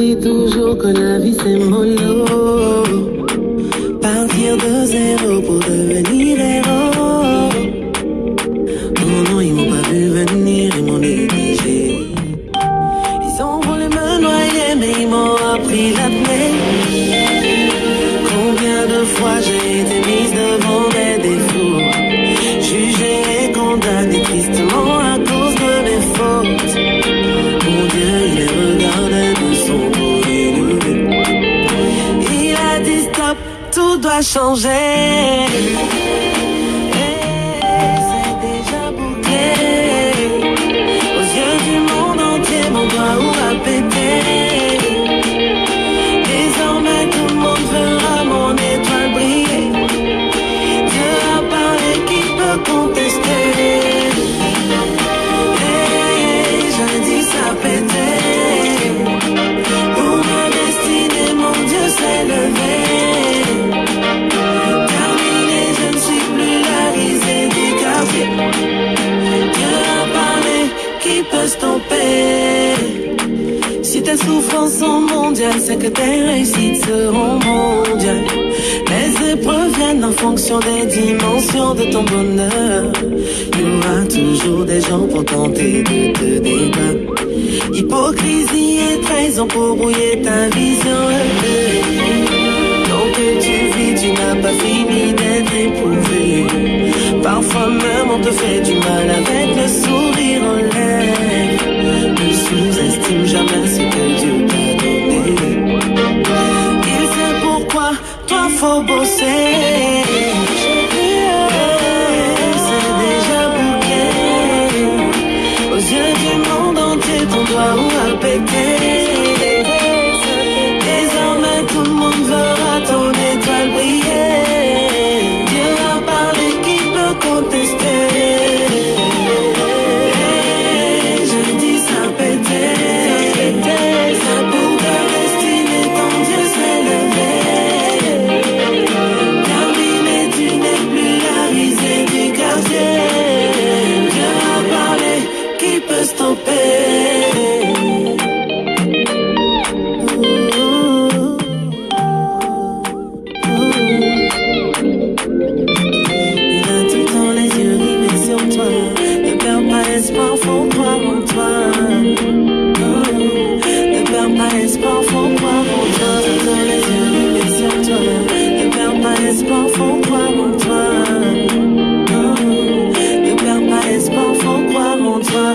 dis toujours que la vie c'est mollo. Partir de zéro pour devenir héros. Oh non, ils m'ont pas vu venir, ils m'ont négligé. Ils ont voulu me noyer, mais ils m'ont appris l'apnée. Combien de fois j'ai été mise devant mes défauts, jugée et condamnée tristement à cause de mes fautes. Mon Dieu, il les regardait de son beau élevé. Il a dit stop, tout doit changer. Et c'est déjà bouclé. Aux yeux du monde entier, mon doigt où a pété. Désormais tout le monde verra mon étoile briller. Dieu a parlé, qui peut contester? Et jadis ça pétait. Pour ma destinée, mon Dieu s'est levé. Terminé, je ne suis plus la risée du quartier. Dieu a parlé, qui peut stopper? Si tes souffrances sont mondiales, c'est que tes réussites seront mondiales. Les épreuves viennent en fonction des dimensions de ton bonheur. Il y aura toujours des gens pour tenter de te débattre. Hypocrisie et trahison pour brouiller ta vision. Donc que tu vis, tu n'as pas fini d'être éprouvé. Parfois même on te fait du mal avec le sourire aux lèvres. Ne sous-estime jamais ce que Dieu t'a donné. Il sait pourquoi toi faut bosser. C'est déjà bouclé. Aux yeux du monde entier, ton doigt où a pété. Désormais tout le monde verra ton étoile briller. Dieu a parlé, qui peut contester? Je dis ça pétait. Ça pour ta destinée, ton Dieu s'est levé. Terminé, tu n'es plus la risée du quartier. Dieu a parlé, qui peut stopper? Espoir, faut croire en toi. Ne perds pas espoir, faut croire en toi. Dans les yeux rivés sur toi. Ne perds pas espoir, faut croire en toi. Ne perds pas espoir, faut croire en toi.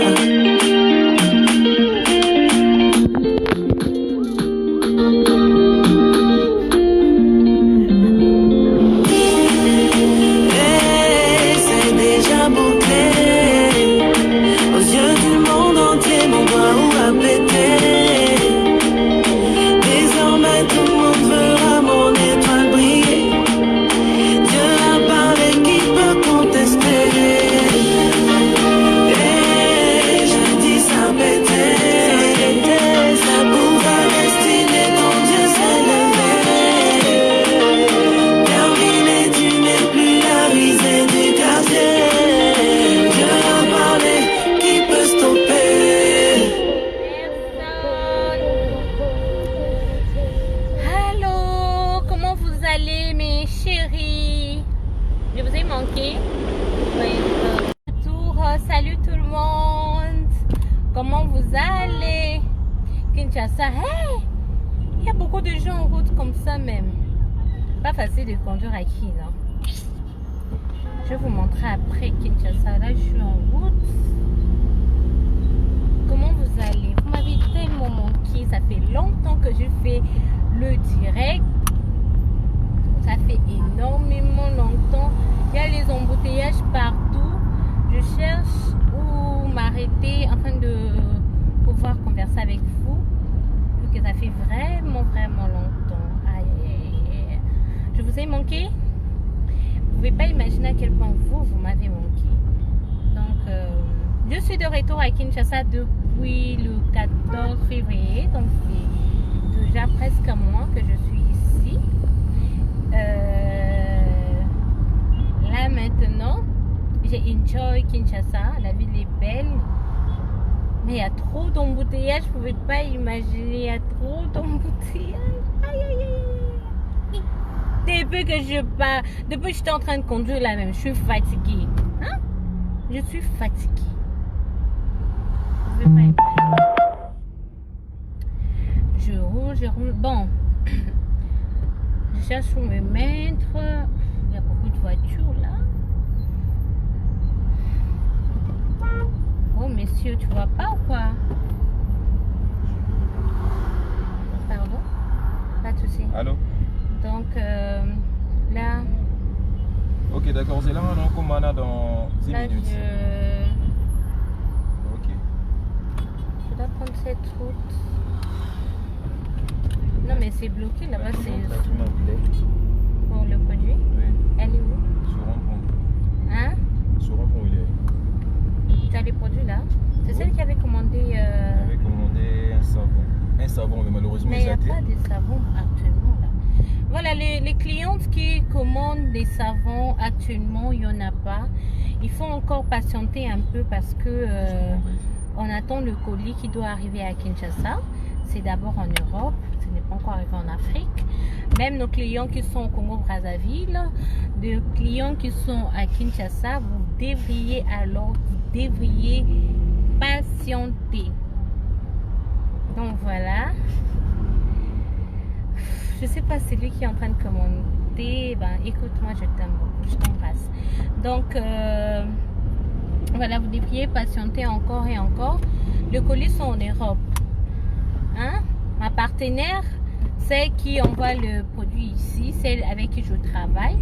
Hey, il y a beaucoup de gens en route comme ça même. Pas facile de conduire à qui, non? Je vais vous montrer après Kinshasa. Là, je suis en route. Comment vous allez? Vous m'avez tellement manqué. Ça fait longtemps que je fais le direct. Ça fait énormément longtemps. Il y a les embouteillages partout. Je cherche où m'arrêter afin de pouvoir converser avec vous. Que ça fait vraiment longtemps. Aïe, aïe, aïe. Je vous ai manqué. Vous pouvez pas imaginer à quel point vous m'avez manqué. Donc je suis de retour à Kinshasa depuis le 14 février. Donc c'est déjà presque un mois que je suis ici. Là maintenant j'ai enjoy Kinshasa. La ville est belle. Mais il y a trop d'embouteillages, je ne pouvais pas imaginer, il y a trop d'embouteillages. Aïe, aïe, aïe. Depuis que je pars, depuis que j'étais en train de conduire là même, je suis fatiguée. Hein? Je suis fatiguée. Je ne pouvais pas imaginer. Je roule. Bon, je cherche où me mettre. Il y a beaucoup de voitures là. Oh, messieurs, tu vois pas ou quoi? Pardon? Pas de souci. Allô? Donc, là. Ok, d'accord, c'est là, on commande dans 10 Là, minutes. Ok. Je dois prendre cette route. Non, mais c'est bloqué là-bas, c'est Tu m'appelais? pour le produit. Oui. Elle est où? Sur rond-point. Hein? Sur rond-point, il est. Tu as les produits là? C'est Oui. celle qui avait commandé. J'avais commandé un savon. Un savon, mais malheureusement, Mais il n'y il a a été. pas de savon actuellement là. Voilà, les clientes qui commandent des savons actuellement, il n'y en a pas. Il faut encore patienter un peu parce que on attend le colis qui doit arriver à Kinshasa. C'est d'abord en Europe, ce n'est pas encore arrivé en Afrique. Même nos clients qui sont au Congo-Brazzaville, des clients qui sont à Kinshasa, vous devriez patienter. Donc voilà. Je sais pas, c'est lui qui est en train de commander. Ben écoute-moi, je t'aime beaucoup, je t'embrasse. Donc voilà, vous devriez patienter encore et encore. Les colis sont en Europe. Hein? Ma partenaire, celle qui envoie le produit ici, celle avec qui je travaille,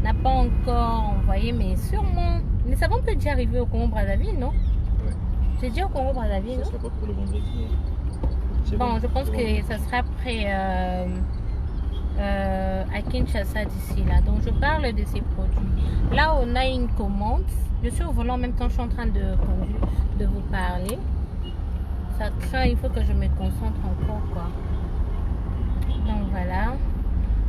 n'a pas encore envoyé, mais sûrement. Les savons peut déjà arriver au Congo-Brazzaville, non? Ouais. C'est déjà au Congo-Brazzaville, non? Ça sera pas pour le vendredi. Bon, je pense que ça sera prêt à Kinshasa d'ici là. Donc, je parle de ces produits. Là, on a une commande. Je suis au volant en même temps, je suis en train de conduire, de vous parler. Ça craint, il faut que je me concentre encore, quoi. Donc, voilà.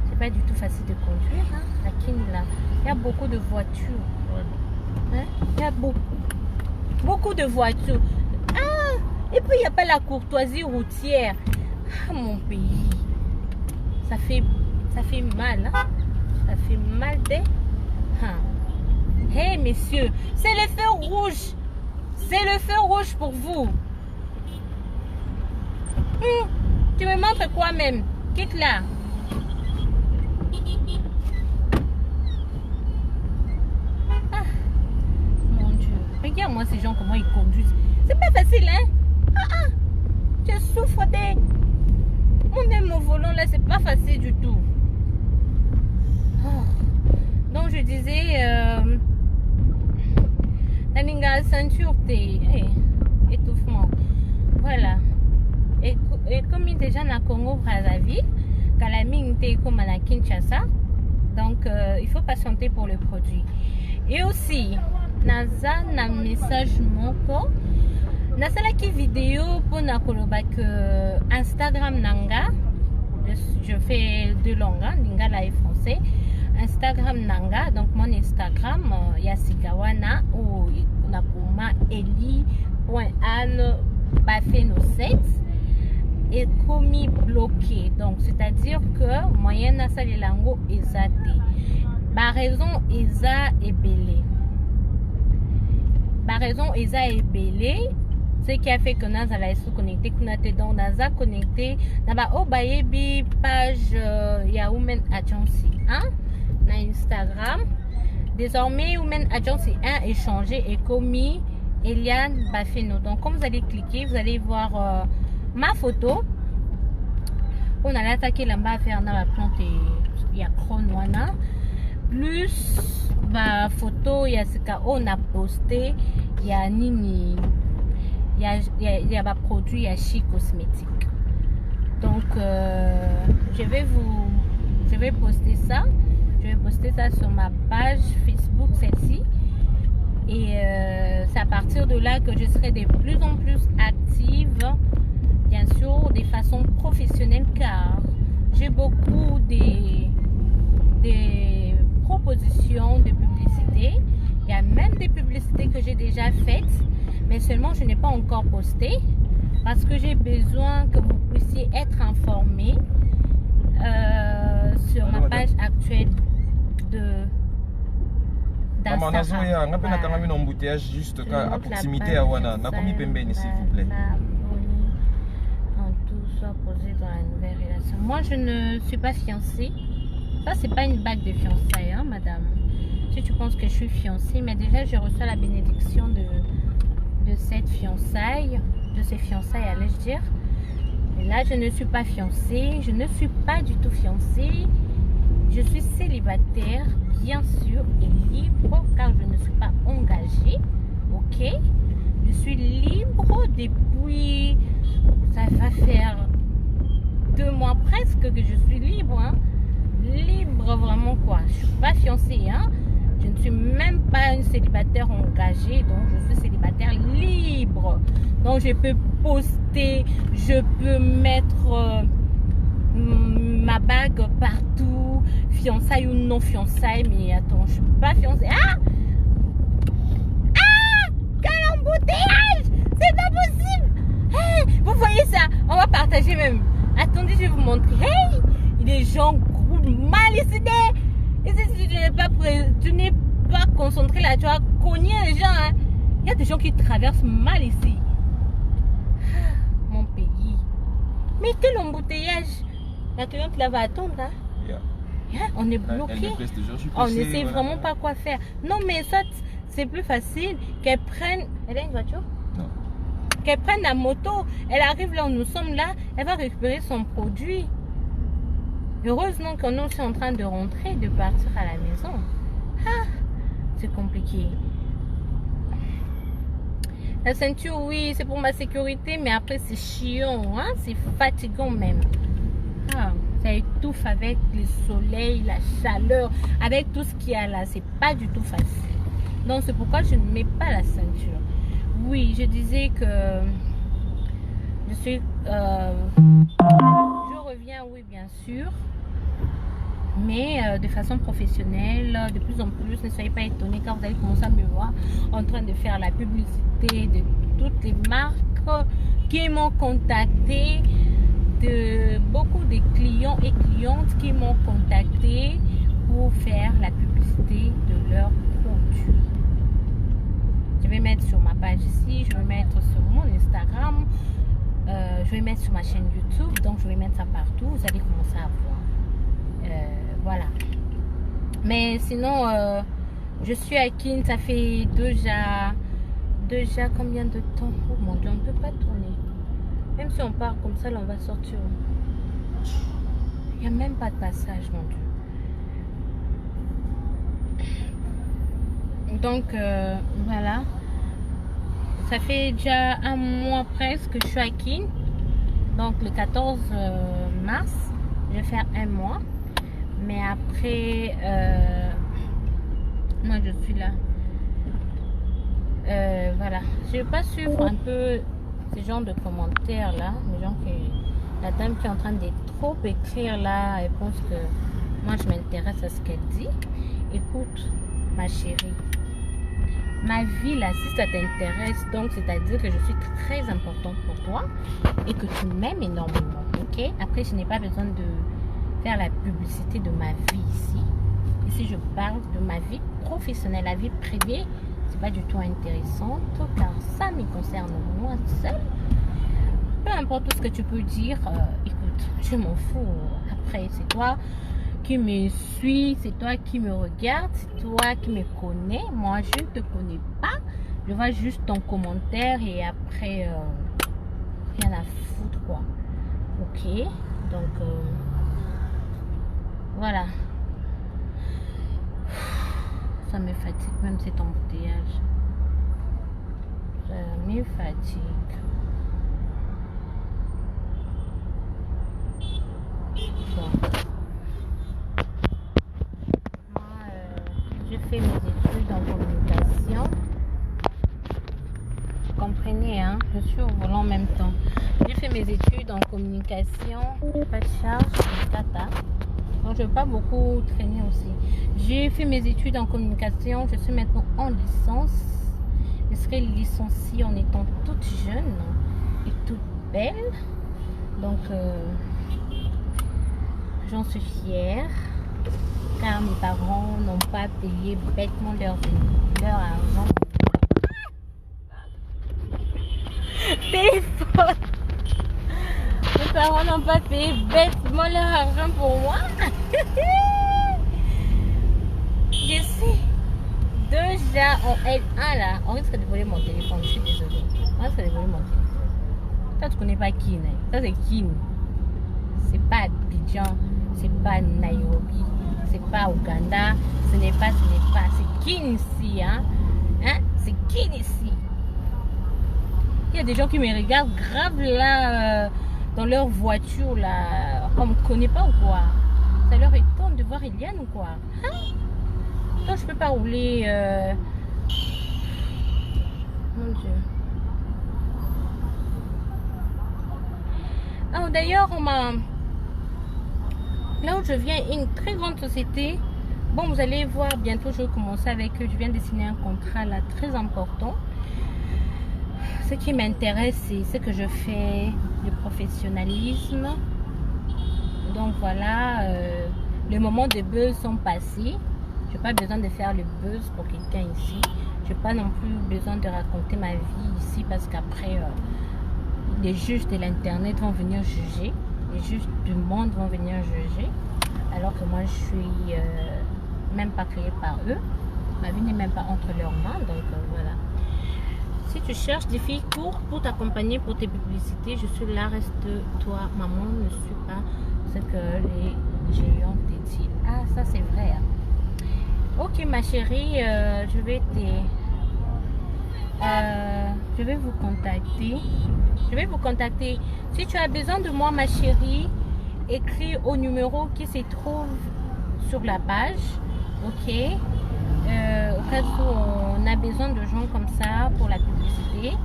C'est pas du tout facile de conduire, hein, à Kinshasa. Il y a beaucoup de voitures. Ouais. Hein? Il y a beaucoup de voitures. Ah! Et puis, il n'y a pas la courtoisie routière. Ah, mon pays. Ça fait mal. Hein? Ça fait mal des... Hein? Hey, messieurs, c'est le feu rouge. C'est le feu rouge pour vous. Tu me montres quoi même? Quitte là. Ah, mon Dieu. Regarde-moi ces gens, comment ils conduisent. C'est pas facile, hein? Je souffre des... Moi-même au volant là, c'est pas facile du tout. Oh. Donc je disais, la linga ceinture étouffement. Voilà. Et comme il déjà na Congo Brazzaville, Kalaming te comme à Kinshasa, donc il faut patienter pour le produit. Et aussi, naza na message moko. Nasalaki vidéo pour nakoloba que Instagram nanga, je fais deux langues, hein, lingala et français. Instagram nanga, donc mon Instagram Yasikawana ou nakuma eli.anne bafeno7 est commis bloqué. Donc c'est-à-dire que moyen nasali lango ezate. Ba raison eza ebele. Ba raison eza ebele. Ce qui a fait que nous allons connecter, que nous avons connecté, nous avons une page ya Women Agency, hein, na Instagram. Désormais, Women Agency 1 est changé et commis Eliane Bafeno. Donc, comme vous allez cliquer, vous allez voir ma photo. On a attaqué là-bas à faire la plante il y a Chronwana. Plus ma photo, il y a ce qu'on a posté, il y a Nini. Il y a ma produit à Chic Cosmétique. Donc je vais poster ça. Je vais poster ça sur ma page Facebook, celle-ci. Et c'est à partir de là que je serai de plus en plus active, bien sûr, de façon professionnelle, car j'ai beaucoup des propositions de publicité. Il y a même des publicités que j'ai déjà faites. Mais seulement, je n'ai pas encore posté parce que j'ai besoin que vous puissiez être informés sur ma page actuelle d'Instagram. Embouteillage juste à proximité à Wana. S'il vous plaît. En tout soit posé dans la nouvelle relation. Moi, je ne suis pas fiancée. Ça, c'est pas une bague de fiançailles, hein, madame. Si tu penses que je suis fiancée, mais déjà, je reçois la bénédiction de cette fiançaille, de ces fiançailles, allais-je dire. Et là, je ne suis pas fiancée. Je ne suis pas du tout fiancée. Je suis célibataire, bien sûr, et libre, car je ne suis pas engagée. Ok? Je suis libre depuis... Ça va faire 2 mois presque que je suis libre. Hein? Libre vraiment quoi. Je suis pas fiancée. Hein? Je ne suis même pas une célibataire engagée. Donc je suis célibataire libre. Donc je peux poster. Je peux mettre ma bague partout. Fiançailles ou non fiançailles. Mais attends, je suis pas fiancée. Ah! Ah! Quel embouteillage! C'est pas possible! Hey, vous voyez ça? On va partager même. Attendez, je vais vous montrer. Hey! Les gens groupent mal ici. Et si tu n'es pas concentré là, tu vas cogner les gens. Hein? Il y a des gens qui traversent mal ici. Ah, mon pays. Mais quel embouteillage! La cliente là va attendre. Hein? Yeah. On est bloqué. On ne sait vraiment pas quoi faire. Non, mais soit c'est plus facile qu'elle prenne. Elle a une voiture? Non. Qu'elle prenne la moto. Elle arrive là où nous sommes là. Elle va récupérer son produit. Heureusement qu'on est aussi en train de rentrer, de partir à la maison. Ah, c'est compliqué. La ceinture, oui, c'est pour ma sécurité, mais après c'est chiant, hein? C'est fatigant même. Ah, ça étouffe avec le soleil, la chaleur, avec tout ce qu'il y a là. C'est pas du tout facile. Donc c'est pourquoi je ne mets pas la ceinture. Oui, je disais que je suis... je reviens, oui, bien sûr. Mais de façon professionnelle, de plus en plus. Ne soyez pas étonnés quand vous allez commencer à me voir en train de faire la publicité de toutes les marques qui m'ont contacté, de beaucoup de clients et clientes qui m'ont contacté pour faire la publicité de leurs produits. Je vais mettre sur ma page ici, je vais mettre sur mon Instagram, je vais mettre sur ma chaîne YouTube, donc je vais mettre ça partout, vous allez commencer à voir. Voilà. Mais sinon, je suis à Kin, ça fait déjà combien de temps? Oh mon Dieu, on ne peut pas tourner. Même si on part comme ça, là, on va sortir. Il n'y a même pas de passage, mon Dieu. Donc, voilà. Ça fait déjà 1 mois presque que je suis à Kin. Donc, le 14 mars, je vais faire 1 mois. Mais après, moi je suis là. Voilà. Je ne vais pas suivre un peu ce genre de commentaires là. Les gens la dame qui est en train de trop écrire là, elle pense que moi je m'intéresse à ce qu'elle dit. Écoute, ma chérie, ma vie là, si ça t'intéresse, donc c'est-à-dire que je suis très importante pour toi et que tu m'aimes énormément. Ok? Après, je n'ai pas besoin de faire la publicité de ma vie ici. Ici, je parle de ma vie professionnelle. La vie privée, c'est pas du tout intéressant car ça me concerne moi seule. Peu importe tout ce que tu peux dire, écoute, je m'en fous. Après, c'est toi qui me suis, c'est toi qui me regarde, c'est toi qui me connais. Moi, je ne te connais pas. Je vois juste ton commentaire et après, rien à foutre quoi. Ok, donc voilà. Ça me fatigue même cet embouteillage. Ça me fatigue. Bon. Moi, je fais mes études en communication. Vous comprenez, hein? Je suis au volant en même temps. J'ai fait mes études en communication. Pas de charge, tata. Donc, je ne vais pas beaucoup traîner aussi. J'ai fait mes études en communication. Je suis maintenant en licence. Je serai licenciée en étant toute jeune et toute belle. Donc, j'en suis fière. Car mes parents n'ont pas payé bêtement leur argent. Téléphone. Mes parents n'ont pas payé bêtement leur argent pour moi. Je sais. Déjà en L1 là, on risque de voler mon téléphone. Je suis désolée. On risque de voler mon téléphone. Toi tu connais pas Kin. Ça c'est Kin. C'est pas Abidjan. C'est pas Nairobi. C'est pas Ouganda. Ce n'est pas. C'est Kin ici. Hein? C'est Kin ici. Il y a des gens qui me regardent grave là dans leur voiture là. On me connaît pas ou quoi? Ça leur étonne de voir Eliane ou quoi? Hein? Donc je peux pas rouler. Mon Dieu. Ah, d'ailleurs, on m'a. Là où je viens, une très grande société. Bon, vous allez voir bientôt, je vais commencer avec eux. Je viens de signer un contrat là très important. Ce qui m'intéresse, c'est ce que je fais, le professionnalisme. Donc voilà, les moments de buzz sont passés. Je n'ai pas besoin de faire le buzz pour quelqu'un ici. Je n'ai pas non plus besoin de raconter ma vie ici parce qu'après, les juges de l'internet vont venir juger. Les juges du monde vont venir juger. Alors que moi, je suis même pas créée par eux. Ma vie n'est même pas entre leurs mains. Donc voilà. Si tu cherches des filles pour t'accompagner pour tes publicités, je suis là, reste-toi. Maman ne suit pas ce que les géants te disent. Ah, ça c'est vrai. Hein. Ok ma chérie, je vais vous contacter. Je vais vous contacter. Si tu as besoin de moi ma chérie, écris au numéro qui se trouve sur la page. Ok. Au cas où on a besoin de gens comme ça pour la publicité,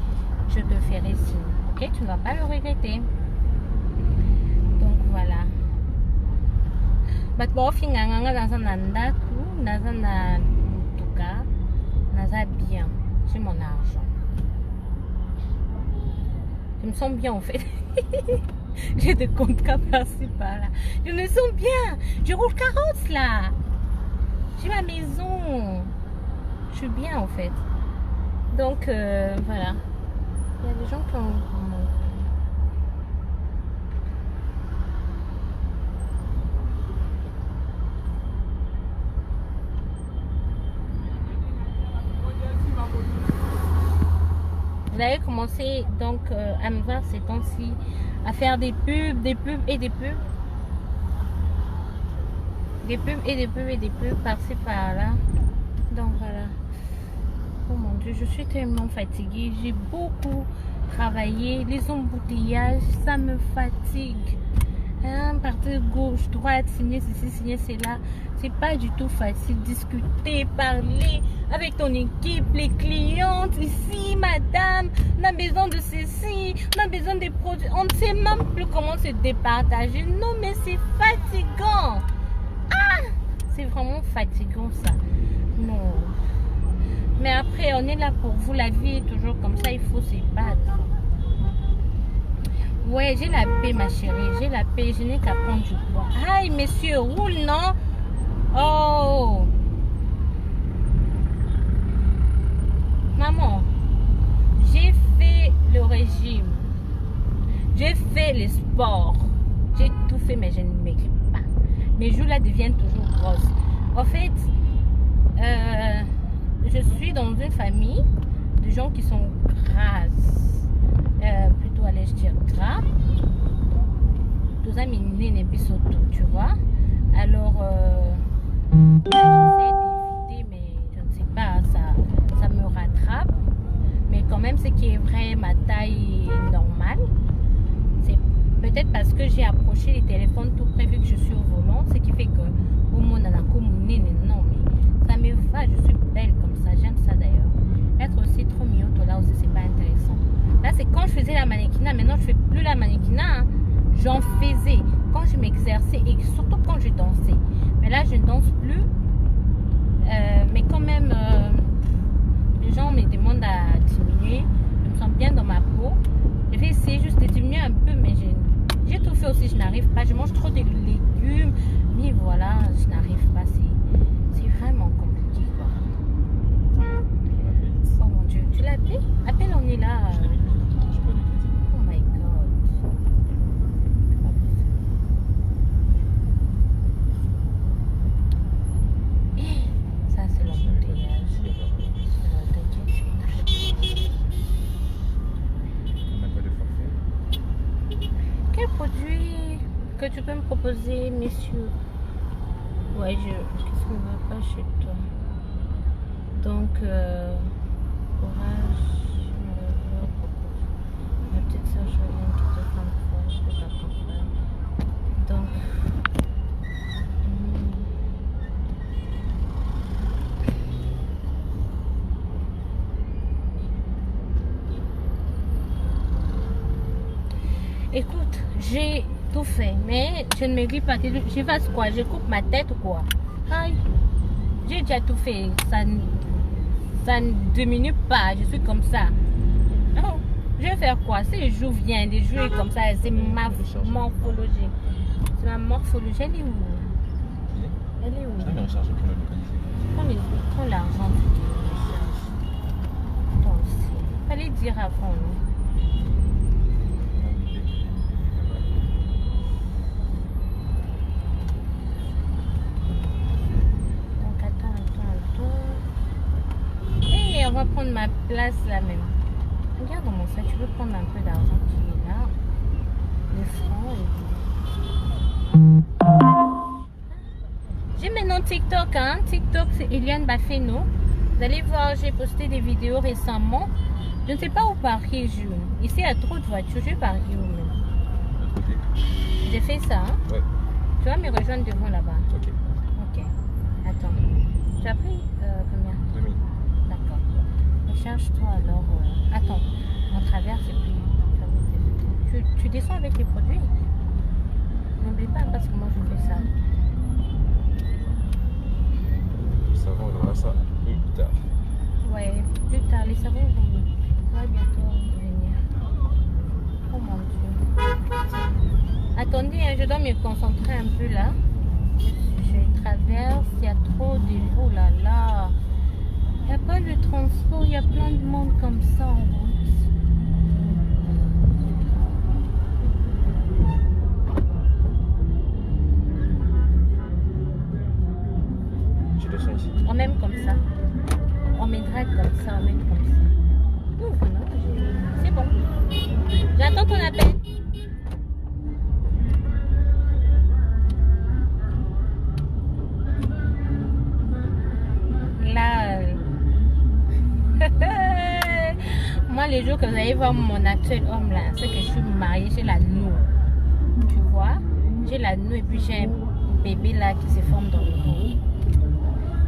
je te ferai signe. Ok, tu ne vas pas le regretter. Donc voilà. Bien. J'ai mon argent. Je me sens bien en fait. J'ai des contrats par-ci par-là. Je me sens bien. Je roule 40 là. J'ai ma maison. Je suis bien en fait. Donc voilà. Il y a des gens qui ont... Vous avez commencé donc à me voir ces temps-ci à faire des pubs et des pubs. Des pubs et des pubs et des pubs par-ci par-là. Donc voilà. Oh mon Dieu, je suis tellement fatiguée. J'ai beaucoup travaillé. Les embouteillages, ça me fatigue. Hein, partir gauche, droite, signer ceci, signer cela. C'est pas du tout facile. Discuter, parler avec ton équipe, les clientes. Ici, madame, on a besoin de ceci, on a besoin des produits. On ne sait même plus comment se départager. Non, mais c'est fatigant. Ah, c'est vraiment fatigant ça. Non. Mais après, on est là pour vous. La vie est toujours comme ça. Il faut se battre. Ouais, j'ai la paix, ma chérie. J'ai la paix. Je n'ai qu'à prendre du poids. Aïe, monsieur, roule, non? Oh. Maman, j'ai fait le régime. J'ai fait le sport. J'ai tout fait, mais je ne m'équipe pas. Mes joues là deviennent toujours grosses. En fait, je suis dans une famille de gens qui sont grasses. Plutôt allais-je dire gras. Tous amis n'est bisoto, tu vois. Alors, j'essaie d'éviter, mais je ne sais pas, ça me rattrape. Mais quand même, ce qui est vrai, ma taille est normale. C'est peut-être parce que j'ai approché les téléphones tout près vu que je suis au volant, ce qui fait que au monde non, mais ça me va, je suis belle comme ça, j'aime ça d'ailleurs. Être aussi trop mioto là aussi, c'est pas intéressant. Là, c'est quand je faisais la mannequinat. Maintenant, je fais plus la mannequinat. Hein. J'en faisais quand je m'exerçais et surtout quand je dansais. Mais là, je ne danse plus. Mais quand même, je les gens me demandent à diminuer. Je me sens bien dans ma peau. Je vais essayer juste de diminuer un peu, mais j'ai tout fait aussi, je n'arrive pas. Je mange trop de légumes, mais voilà, je n'arrive pas. C'est vraiment compliqué, quoi. Oh mon Dieu, tu l'as appelé? Appelle, on est là. Oh my God. Ça, c'est l'embouteillage. Quel produit que tu peux me proposer, messieurs? Ouais, qu'est-ce qu'on ne va pas chez toi? Donc, courage, ma petite soeur Jolene qui te prend fort, je peux pas comprendre. Donc, écoute, j'ai tout fait, mais je ne me dis pas. Je fasse quoi? Je coupe ma tête ou quoi? Aïe, j'ai déjà tout fait. Ça ne diminue pas. Je suis comme ça. Non, je vais faire quoi? Si les jours viennent, des jours comme ça, c'est ma morphologie. C'est ma morphologie. Elle est où? Elle est où? Je vais recharger pour la localiser. Prends l'argent. Toi aussi. Fallait dire avant, non? On va prendre ma place là même. Regarde dans mon sac, tu veux prendre un peu d'argent qui est là. Les francs. J'ai maintenant TikTok, hein. TikTok, c'est Eliane Bafeno. Vous allez voir, j'ai posté des vidéos récemment. Je ne sais pas où partir, Jules. Ici, il y a trop de voitures. Je vais partir où même. J'ai fait ça, hein. Ouais. Tu vas me rejoindre devant là-bas. Ok. Ok. Attends. Tu as pris combien? 2000. D'accord. Recharge-toi alors. Attends, en travers, c'est plus. Tu descends avec les produits. N'oublie pas parce que moi je fais ça. Le savon, on aura ça plus tard. Ouais, plus tard. Les savons vont bientôt venir. Oh mon Dieu. Attendez, hein, je dois me concentrer un peu là. Je traverse, il y a trop de. Oh là là. Il n'y a pas de transport, il y a plein de monde comme ça en route. Je descends ici. On m'aime comme ça. On me drague comme ça, on m'aime comme ça. Ouh, non, c'est bon. J'attends ton appel. Là, moi, les jours que vous allez voir mon actuel homme là, c'est que je suis mariée, j'ai la noue. Tu vois? J'ai la noue et puis j'ai un bébé là qui se forme dans le dos.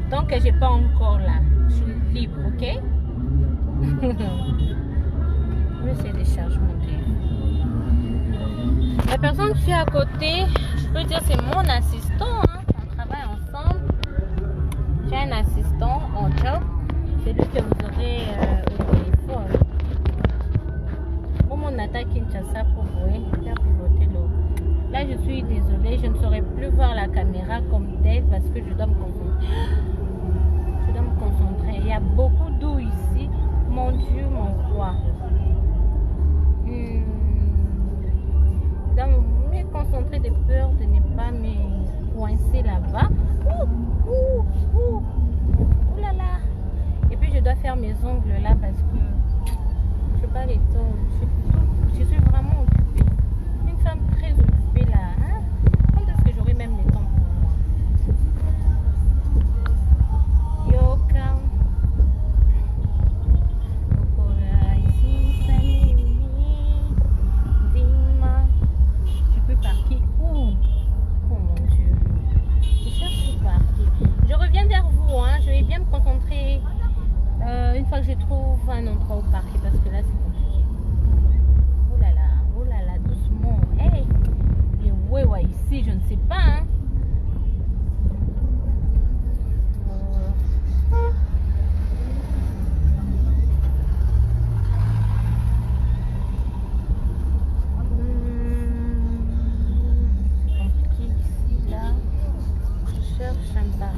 Donc, j'ai pas encore là. Je suis libre, ok? Je vais essayer de charger mon téléphone. La personne qui est à côté, je peux dire c'est mon assistant. Hein? On travaille ensemble. J'ai un assistant en job. C'est lui que vous aurez au téléphone. Pour mon attaque Kinshasa pour vous faire pivoter l'eau. Là, je suis désolée, je ne saurais plus voir la caméra comme telle parce que je dois me concentrer. Je dois me concentrer. Il y a beaucoup d'eau ici. Mon Dieu, mon roi. Je dois me concentrer de peur de ne pas me coincer là-bas. Ouh là là. Et puis je dois faire mes ongles là parce que je ne peux pas les tondre. Je suis vraiment occupée. Une femme très occupée là. Hein? Quand est-ce que j'aurai même le temps pour moi? Yoka. Ici,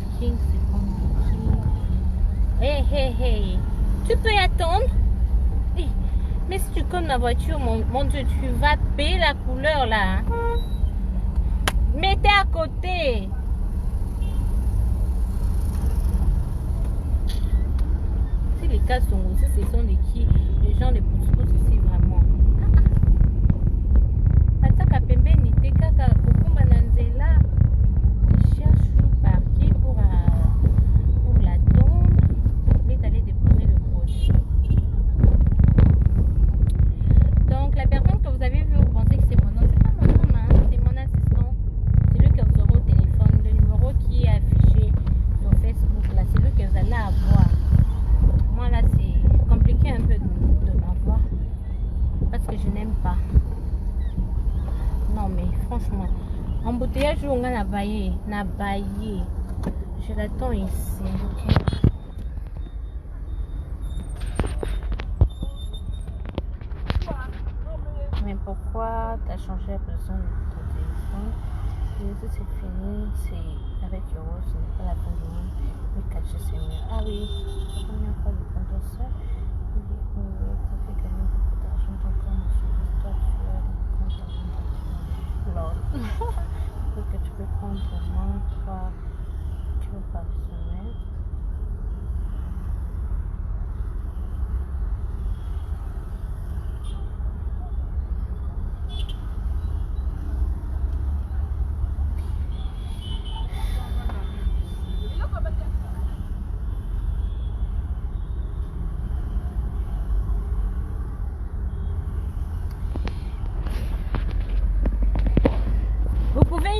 parking, c'est compliqué. Hey. Tu peux y attendre? Hey. Mais si tu connais ma voiture, mon Dieu, tu vas payer la couleur là. Hein? Mettez à côté. Si les cas sont aussi, ce sont des qui? Les gens les poussent ici vraiment. Ataka pembeni te kaka kokumba na nzela. Je cherche le parquet pour l'attendre. Il est allé déposer le colis. Donc la personne que vous avez vue, vous pensez que c'est mon nom? C'est pas mon nom, hein? C'est mon assistant. C'est lui que vous aurez au téléphone. Le numéro qui est affiché sur Facebook là, c'est lui que vous allez avoir. Moi là, c'est compliqué un peu de m'avoir parce que je n'aime pas. Non mais franchement, embouteillage où on a baillé, je l'attends ici. Okay. Mais pourquoi t'as changé la personne de ton téléphone? Tout c'est fini, c'est avec Euro, ce n'est pas la fin du monde. Le cacher c'est mieux. Ah oui, la première fois le compte ça. Ça fait gagner beaucoup d'argent. Donc comme toi tu as le compte lol. Donc tu peux prendre au moins 3 kilos par semaine.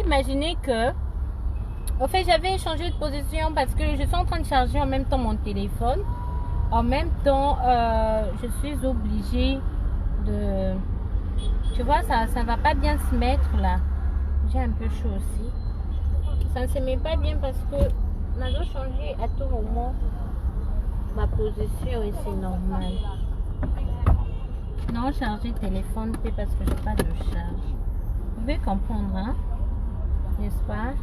Imaginez que au fait j'avais changé de position parce que je suis en train de charger en même temps mon téléphone, en même temps je suis obligée de, tu vois, ça va pas bien se mettre là, j'ai un peu chaud aussi, ça ne se met pas bien parce que on doit changer à tout moment ma position et c'est normal. Non, charger le téléphone c'est parce que j'ai pas de charge, vous pouvez comprendre, hein? N'est-ce pas?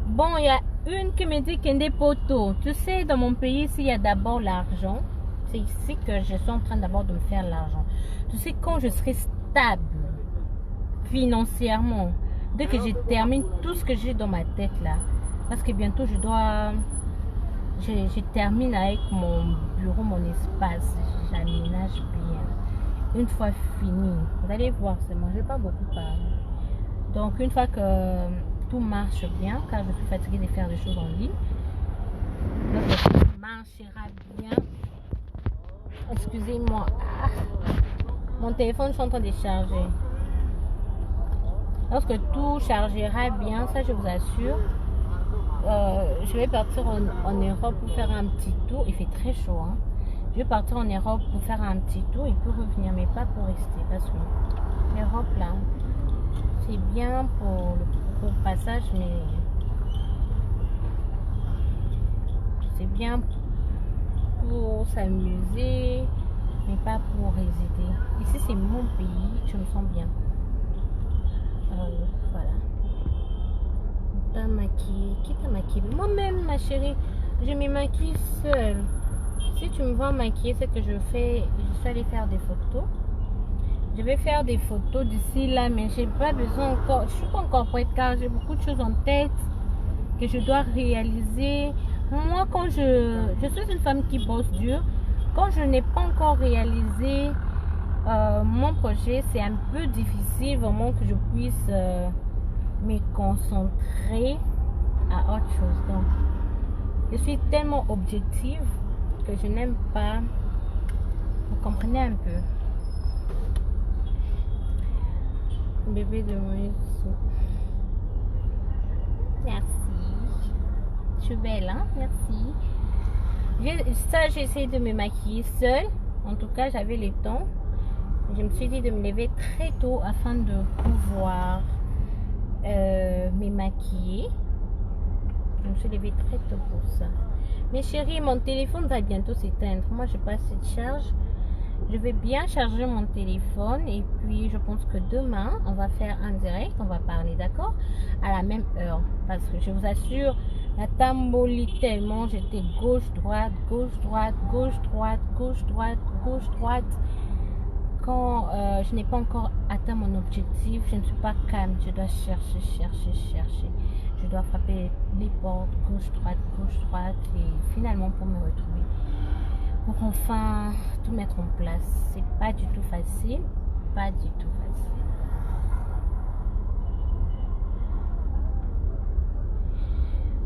Bon, il y a une qui me dit qu'il y a des poteaux. Tu sais, dans mon pays, ici, il y a d'abord l'argent. C'est ici que je suis en train d'abord de me faire l'argent. Tu sais, quand je serai stable financièrement, dès que je termine tout ce que j'ai dans ma tête là, parce que bientôt je termine avec mon bureau, mon espace, j'aménage bien. Une fois fini, vous allez voir seulement, je ne vais pas beaucoup parler. Donc une fois que tout marche bien, car je suis fatiguée de faire des choses en ligne, donc tout marchera bien. Excusez-moi, mon téléphone, je suis en train de charger. Lorsque tout chargera bien, ça je vous assure, je vais partir en Europe pour faire un petit tour. Il fait très chaud, hein. Je vais partir en Europe pour faire un petit tour et pour revenir, mais pas pour rester. Parce que l'Europe là, c'est bien pour le passage, mais c'est bien pour s'amuser, mais pas pour résider. Ici c'est mon pays, je me sens bien. Voilà. T'as maquillé. Qui t'a maquillé? Moi-même, ma chérie, je me maquille seule. Si tu me vois maquiller, c'est que je suis allée faire des photos. Je vais faire des photos d'ici là, mais j'ai pas besoin encore. Je suis pas encore prête car j'ai beaucoup de choses en tête que je dois réaliser. Moi, quand je suis une femme qui bosse dur, quand je n'ai pas encore réalisé mon projet, c'est un peu difficile vraiment que je puisse me concentrer à autre chose. Donc, je suis tellement objective que je n'aime pas. Vous comprenez un peu? Bébé de Moïse. Merci. Je suis belle, hein? Merci. Ça, j'ai essayé de me maquiller seule. En tout cas, j'avais le temps. Je me suis dit de me lever très tôt afin de pouvoir me maquiller. Je me suis levée très tôt pour ça. Mais chérie, mon téléphone va bientôt s'éteindre. Moi, je passe cette charge. Je vais bien charger mon téléphone et puis je pense que demain, on va faire un direct, on va parler, d'accord? À la même heure. Parce que je vous assure, la tambolie tellement, j'étais gauche-droite, gauche-droite, gauche-droite, gauche-droite, gauche-droite. Quand je n'ai pas encore atteint mon objectif, je ne suis pas calme. Je dois chercher, chercher, chercher. Je dois frapper les portes, gauche-droite, et finalement pour me retrouver. Pour enfin tout mettre en place. C'est pas du tout facile. Pas du tout facile.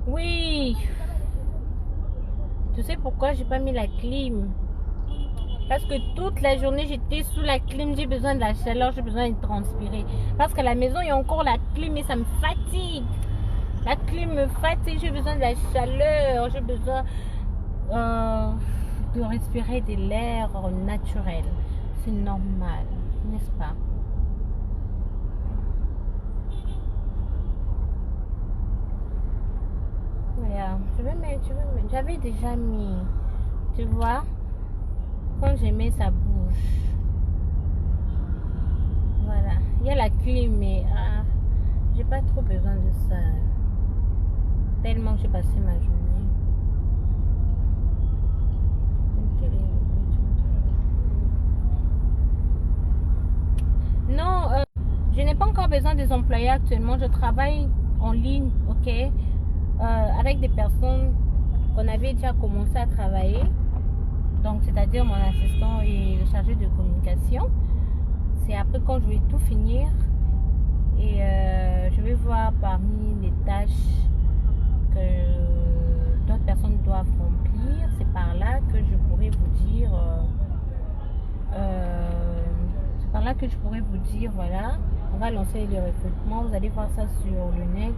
Oui. Tu sais pourquoi j'ai pas mis la clim? Parce que toute la journée j'étais sous la clim. J'ai besoin de la chaleur, j'ai besoin de transpirer. Parce qu'à la maison il y a encore la clim et ça me fatigue. La clim me fatigue, j'ai besoin de la chaleur, j'ai besoin de respirer de l'air naturel. C'est normal, n'est-ce pas? Voilà, je vais mettre, j'avais déjà mis, tu vois, quand je mets ça bouge. Voilà, il y a la clim, mais j'ai pas trop besoin de ça. Tellement que j'ai passé ma journée. Non, je n'ai pas encore besoin des employés actuellement. Je travaille en ligne, ok, avec des personnes qu'on avait déjà commencé à travailler. Donc, c'est-à-dire mon assistant et le chargé de communication. C'est après quand je vais tout finir et je vais voir parmi les tâches que d'autres personnes doivent remplir. C'est par là que je pourrais vous dire voilà, on va lancer le recrutement. Vous allez voir ça sur le net,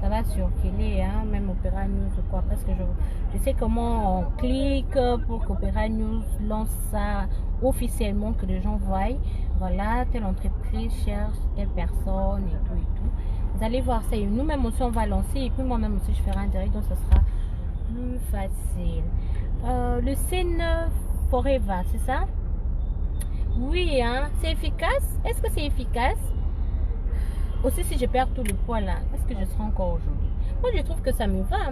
ça va circuler, hein, même Opera News ou quoi, parce que je sais comment on clique pour qu'Opera News lance ça officiellement, que les gens voient, voilà, telle entreprise cherche telle personne et tout et tout. Vous allez voir ça, et nous-mêmes aussi on va lancer, et puis moi-même aussi je ferai un direct, donc ça sera plus facile. Le C9 Forever, c'est ça? Oui, hein, c'est efficace. Est-ce que c'est efficace? Aussi, si je perds tout le poids là, est-ce que je serai encore aujourd'hui? Moi, je trouve que ça me va.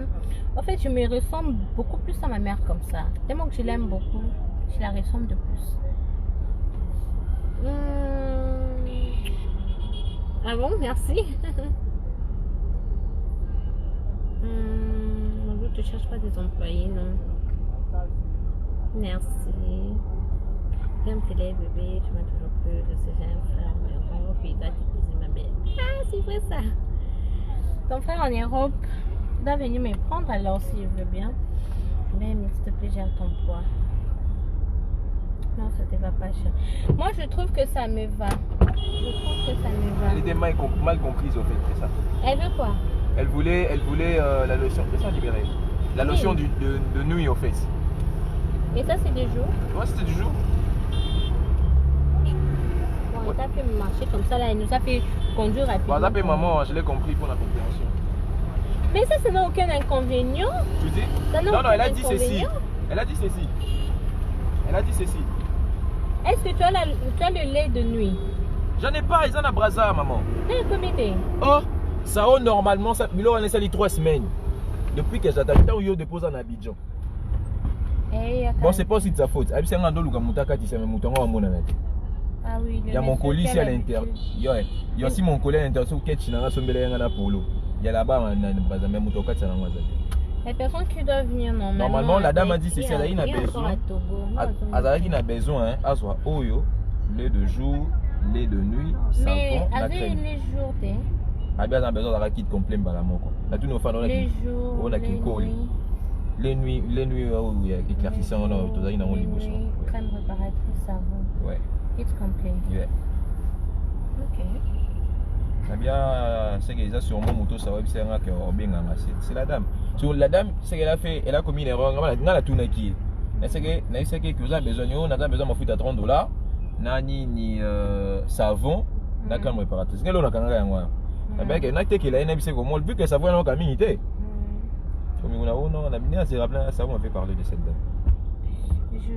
En fait, je me ressemble beaucoup plus à ma mère comme ça. Tellement que je l'aime beaucoup, je la ressemble de plus. Ah bon, merci. Je ne te cherche pas des employés, non. Merci. J'aime tes bébé, tu m'as toujours plu, je sais, j'ai un frère en Europe, il doit t'épouser ma belle. Ah, c'est vrai ça. Ton frère en Europe doit venir me prendre alors s'il veut bien. Mais s'il te plaît, gère ton poids. Non, ça te va pas cher. Moi, je trouve que ça me va. Elle était mal comprise au fait, c'est ça. Elle veut quoi? Elle voulait la lotion, c'est ça libéré. La lotion de nuit au fait. Et ça, c'est des jours? Ouais, c'était du jour. Bon, il t'a fait marcher comme ça là, il nous a fait conduire rapidement. Bah, ça maman, je l'ai compris pour la compréhension. Mais ça n'a aucun inconvénient. Tu dis? Non, elle a dit ceci. Elle a dit ceci. Elle a dit ceci. Est-ce que tu as le lait de nuit? J'en ai pas, ils en ont brassard, maman. Oh, ça a normalement, ça, mais là, on est sali 3 semaines. Depuis que j'attends, tant que je dépose en Abidjan. Bon, c'est pas aussi de sa faute. Ah oui, il y a mon colis ici à l'intérieur. Il y a aussi mon colis à l'intérieur. Il y a là-bas, les personnes qui doivent venir normalement, la dame a dit c'est ça, il a besoin. Elle a besoin, à soit oyo, lait de jour, lait de nuit, savon, la crème. Mais les jours, elle a besoin d'un kit complet. Les jours, les nuits, où il y a éclaircissant, crème réparatrice, savon. Ouais. Kit complet. Ouais. Ok. C'est que sûrement moto ça va c'est la dame. Sur la dame, c'est qu'elle a fait, elle a commis une erreur. Elle a tout naqué. C'est que vous avez besoin, on a besoin de à $30. Nani ni savon, d'accord, réparatrice. C'est que l'on a quand même. Avec un acte qui a une vu que ça vaut un communauté. Comme on a bien assez rappelé, ça on fait parler de cette dame. Je.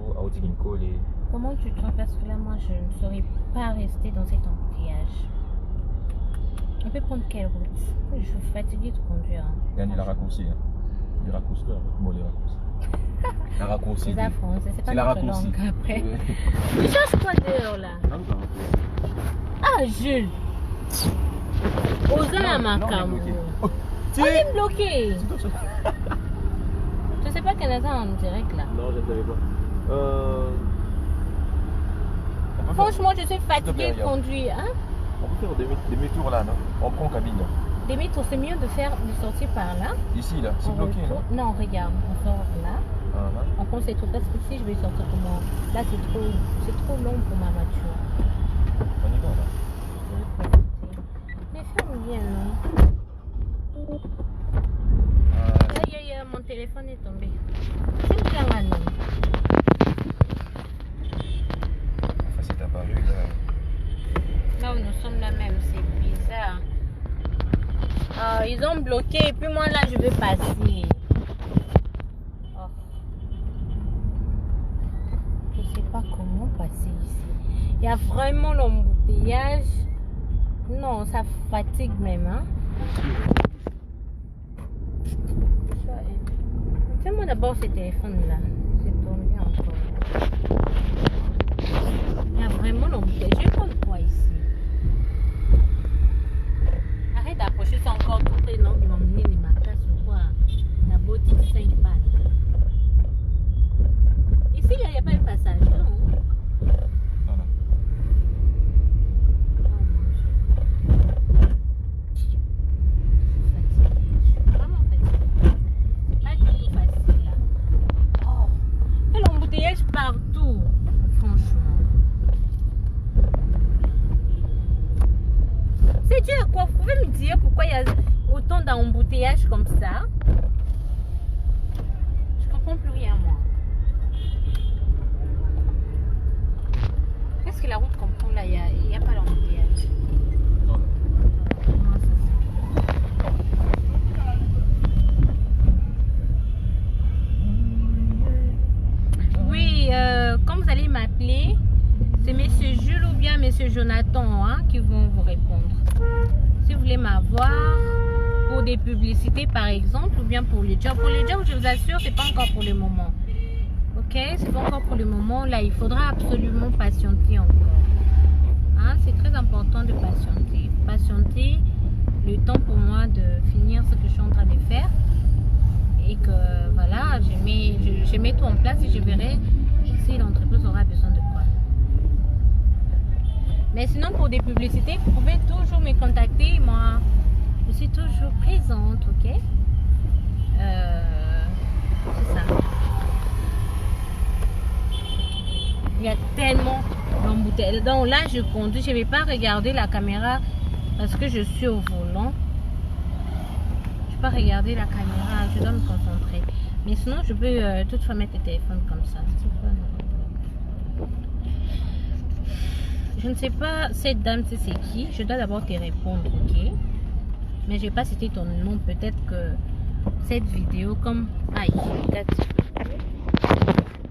Oh, outing collé. Comment tu te sens? Parce que là, moi, je ne saurais pas rester dans cet embouteillage. On peut prendre quelle route? Je suis fatiguée de conduire. Il y a des raccourcis. Hein. Des raccourcis. Bon, les raccourcis. La raccourci. C'est la France, c'est pas la notre raccourci. langue après. Tu cherches quoi dehors là? Ah, Jules! Osa Makambo. On est bloqué. Je sais pas Canada en direct là. Non, je ne savais pas. Franchement, je suis fatiguée de conduire. Hein? On peut faire demi-tour là, non? On prend cabine. Demi-tour, c'est mieux de sortir par là. Ici, là, c'est bloqué, non? Non, regarde, on sort là. Uh-huh. On prend cette route parce qu'ici, je vais sortir comment? Là, c'est trop long pour ma voiture. On y va là. Mais ferme bien, non? Aïe, mon téléphone est tombé. C'est bien là, non? Enfin, c'est apparu là. Là où nous sommes là même, c'est bizarre. Ils ont bloqué et puis moi là, je vais passer. Oh. Je sais pas comment passer ici. Il y a vraiment l'embouteillage. Non, ça fatigue même, hein. Fais-moi d'abord ce téléphone-là. C'est tombé encore. Il y a vraiment l'embouteillage. Je vais prendre quoi ici? Arrête d'approcher, c'est encore tout près. Non, ils m'ont mené les marquages sur quoi? La botte 5 balles. Ici, il n'y a pas de passage, non? Non, non. Partout, franchement. C'est dû à quoi? Vous pouvez me dire pourquoi il y a autant d'embouteillages comme ça? Je comprends plus rien, moi. Qu'est-ce que la route comprend là? Il n'y a pas d'embouteillage. Non, non. Oui, comme vous allez m'appeler, c'est monsieur Jules ou bien monsieur Jonathan hein, qui vont vous répondre. Si vous voulez m'avoir pour des publicités par exemple ou bien pour les jobs. Pour les jobs, je vous assure, c'est pas encore pour le moment. Ok, c'est pas encore pour le moment. Là, il faudra absolument patienter encore. Hein, c'est très important de patienter. Patienter le temps pour moi de finir ce que je suis en train de faire. Et que voilà, je mets tout en place et je verrai si l'entreprise aura besoin de quoi. Mais sinon, pour des publicités, vous pouvez toujours me contacter. Moi, je suis toujours présente, ok? C'est ça. Il y a tellement d'embouteillages. Donc là, je conduis. Je ne vais pas regarder la caméra parce que je suis au volant. Je ne vais pas regarder la caméra. Je dois me concentrer. Mais sinon, je peux toutefois mettre le téléphone comme ça. Je ne sais pas cette dame, c'est qui. Je dois d'abord te répondre, ok? Mais je n'ai pas cité ton nom. Peut-être que cette vidéo, comme... Aïe, regarde.